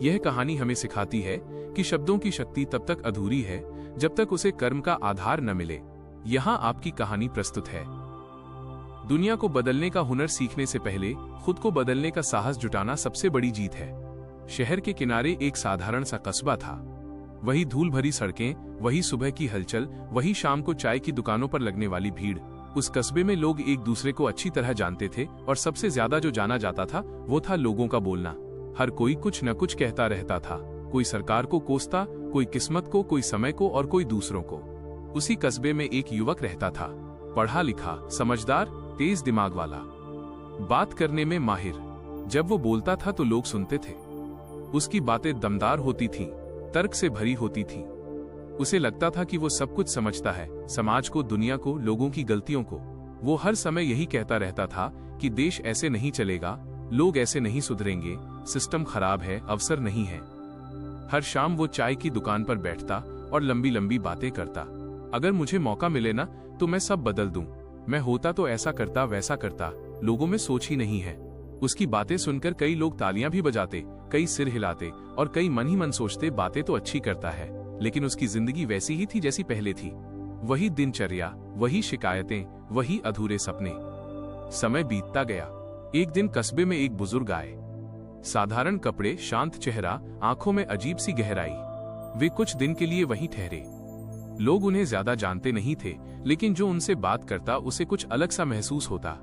यह कहानी हमें सिखाती है कि शब्दों की शक्ति तब तक अधूरी है जब तक उसे कर्म का आधार न मिले। यहाँ आपकी कहानी प्रस्तुत है। दुनिया को बदलने का हुनर सीखने से पहले खुद को बदलने का साहस जुटाना सबसे बड़ी जीत है। शहर के किनारे एक साधारण सा कस्बा था। वही धूल भरी सड़कें, वही सुबह की हलचल, वही शाम को चाय की दुकानों पर लगने वाली भीड़। उस कस्बे में लोग एक दूसरे को अच्छी तरह जानते थे और सबसे ज्यादा जो जाना जाता था वो था लोगों का बोलना। हर कोई कुछ न कुछ कहता रहता था। कोई सरकार को कोसता, कोई किस्मत को, कोई समय को और कोई दूसरों को। उसी कस्बे में एक युवक रहता था, पढ़ा लिखा, समझदार, तेज दिमाग वाला, बात करने में माहिर। जब वो बोलता था तो लोग सुनते थे। उसकी बातें दमदार होती थीं, तर्क से भरी होती थीं। उसे लगता था कि वो सब कुछ समझता है, समाज को, दुनिया को, लोगों की गलतियों को। वो हर समय यही कहता रहता था कि देश ऐसे नहीं चलेगा, लोग ऐसे नहीं सुधरेंगे, सिस्टम खराब है, अवसर नहीं है। हर शाम वो चाय की दुकान पर बैठता और लंबी लंबी बातें करता। अगर मुझे मौका मिले ना तो मैं सब बदल दूं, मैं होता तो ऐसा करता, वैसा करता, लोगों में सोच ही नहीं है। उसकी बातें सुनकर कई लोग तालियां भी बजाते, कई सिर हिलाते और कई मन ही मन सोचते बातें तो अच्छी करता है, लेकिन उसकी जिंदगी वैसी ही थी जैसी पहले थी। वही दिनचर्या, वही शिकायतें, वही अधूरे सपने। समय बीतता गया। एक दिन कस्बे में एक बुजुर्ग आए। साधारण कपड़े, शांत चेहरा, आंखों में अजीब सी गहराई। वे कुछ दिन के लिए वहीं ठहरे। लोग उन्हें ज्यादा जानते नहीं थे, लेकिन जो उनसे बात करता उसे कुछ अलग सा महसूस होता।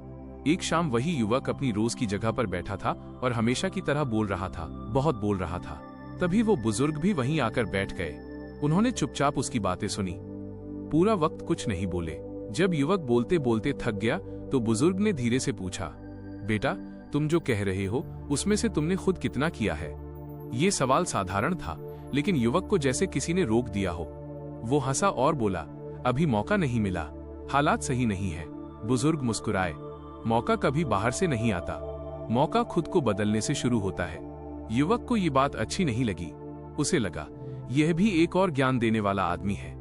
एक शाम वही युवक अपनी रोज की जगह पर बैठा था और हमेशा की तरह बोल रहा था, बहुत बोल रहा था। तभी वो बुजुर्ग भी वहीं आकर बैठ गए। उन्होंने चुपचाप उसकी बातें सुनी। पूरा वक्त कुछ नहीं बोले। जब युवक बोलते बोलते थक गया तो बुजुर्ग ने धीरे से पूछा, बेटा, तुम जो कह रहे हो उसमें से तुमने खुद कितना किया है? ये सवाल साधारण था, लेकिन युवक को जैसे किसी ने रोक दिया हो। वो हंसा और बोला, अभी मौका नहीं मिला, हालात सही नहीं है। बुजुर्ग मुस्कुराए, मौका कभी बाहर से नहीं आता, मौका खुद को बदलने से शुरू होता है। युवक को ये बात अच्छी नहीं लगी। उसे लगा यह भी एक और ज्ञान देने वाला आदमी है।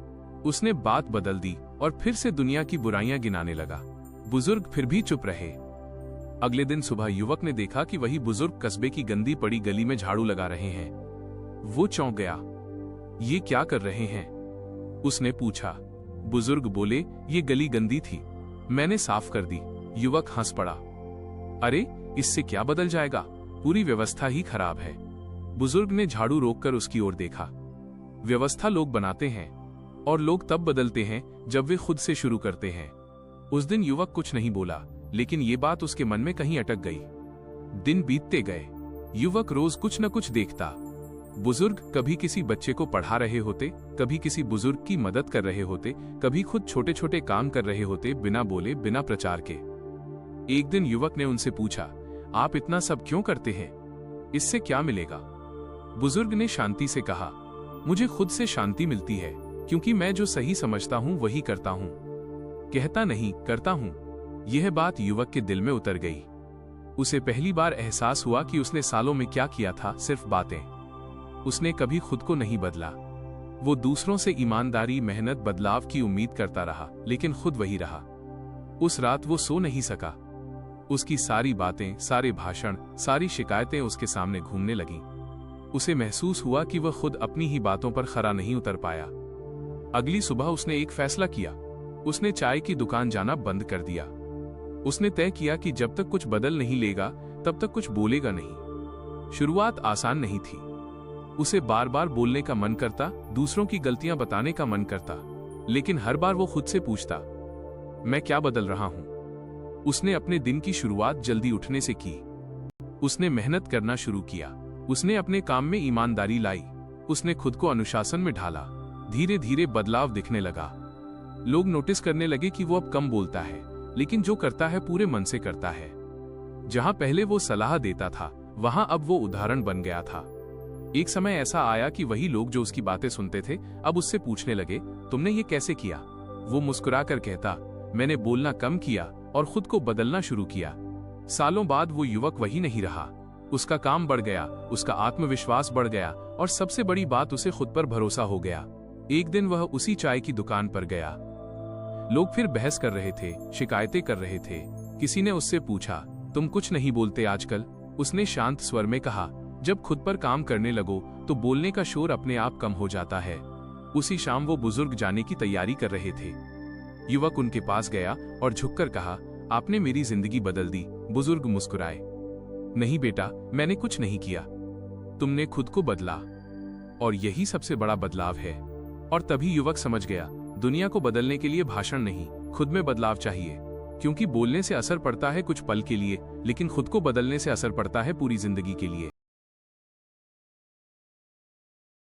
उसने बात बदल दी और फिर से दुनिया की बुराइयां गिनाने लगा। बुजुर्ग फिर भी चुप रहे। अगले दिन सुबह युवक ने देखा कि वही बुजुर्ग कस्बे की गंदी पड़ी गली में झाड़ू लगा रहे हैं। वो चौंक गया। ये क्या कर रहे हैं? उसने पूछा। बुजुर्ग बोले, ये गली गंदी थी, मैंने साफ कर दी। युवक हंस पड़ा। अरे, इससे क्या बदल जाएगा? पूरी व्यवस्था ही खराब है। बुजुर्ग ने झाड़ू रोककर उसकी ओर देखा। व्यवस्था लोग बनाते हैं और लोग तब बदलते हैं जब वे खुद से शुरू करते हैं। उस दिन युवक कुछ नहीं बोला, लेकिन ये बात उसके मन में कहीं अटक गई। दिन बीतते गए। युवक रोज कुछ न कुछ देखता। बुजुर्ग कभी किसी बच्चे को पढ़ा रहे होते, कभी किसी बुजुर्ग की मदद कर रहे होते, कभी खुद छोटे छोटे काम कर रहे होते, बिना बोले, बिना प्रचार के। एक दिन युवक ने उनसे पूछा, आप इतना सब क्यों करते हैं? इससे क्या मिलेगा? बुजुर्ग ने शांति से कहा, मुझे खुद से शांति मिलती है, क्योंकि मैं जो सही समझता हूं वही करता हूं, कहता नहीं, करता हूं। यह बात युवक के दिल में उतर गई। उसे पहली बार एहसास हुआ कि उसने सालों में क्या किया था, सिर्फ बातें। उसने कभी खुद को नहीं बदला। वो दूसरों से ईमानदारी, मेहनत, बदलाव की उम्मीद करता रहा, लेकिन खुद वही रहा। उस रात वो सो नहीं सका। उसकी सारी बातें, सारे भाषण, सारी शिकायतें उसके सामने घूमने लगीं। उसे महसूस हुआ कि वह खुद अपनी ही बातों पर खरा नहीं उतर पाया। अगली सुबह उसने एक फैसला किया। उसने चाय की दुकान जाना बंद कर दिया। उसने तय किया कि जब तक कुछ बदल नहीं लेगा तब तक कुछ बोलेगा नहीं। शुरुआत आसान नहीं थी। उसे बार बार बोलने का मन करता, दूसरों की गलतियां बताने का मन करता, लेकिन हर बार वो खुद से पूछता, मैं क्या बदल रहा हूं? उसने अपने दिन की शुरुआत जल्दी उठने से की। उसने मेहनत करना शुरू किया। उसने अपने काम में ईमानदारी लाई। उसने खुद को अनुशासन में ढाला। धीरे धीरे बदलाव दिखने लगा। लोग नोटिस करने लगे कि वो अब कम बोलता है, लेकिन जो करता है पूरे मन से करता है। जहां पहले वो सलाह देता था, वहां अब वो उदाहरण बन गया था। एक समय ऐसा आया कि वही लोग जो उसकी बातें सुनते थे अब उससे पूछने लगे, तुमने ये कैसे किया? वो मुस्कुराकर कहता, मैंने बोलना कम किया और खुद को बदलना शुरू किया। सालों बाद वो युवक वही नहीं रहा। उसका काम बढ़ गया, उसका आत्मविश्वास बढ़ गया और सबसे बड़ी बात, उसे खुद पर भरोसा हो गया। एक दिन वह उसी चाय की दुकान पर गया। लोग फिर बहस कर रहे थे, शिकायतें कर रहे थे। किसी ने उससे पूछा, तुम कुछ नहीं बोलते आजकल? उसने शांत स्वर में कहा, जब खुद पर काम करने लगो तो बोलने का शोर अपने आप कम हो जाता है। उसी शाम वो बुजुर्ग जाने की तैयारी कर रहे थे। युवक उनके पास गया और झुककर कहा, आपने मेरी जिंदगी बदल दी। बुजुर्ग मुस्कुराए, नहीं बेटा, मैंने कुछ नहीं किया, तुमने खुद को बदला, और यही सबसे बड़ा बदलाव है। और तभी युवक समझ गया, दुनिया को बदलने के लिए भाषण नहीं, खुद में बदलाव चाहिए। क्योंकि बोलने से असर पड़ता है कुछ पल के लिए, लेकिन खुद को बदलने से असर पड़ता है पूरी जिंदगी के लिए।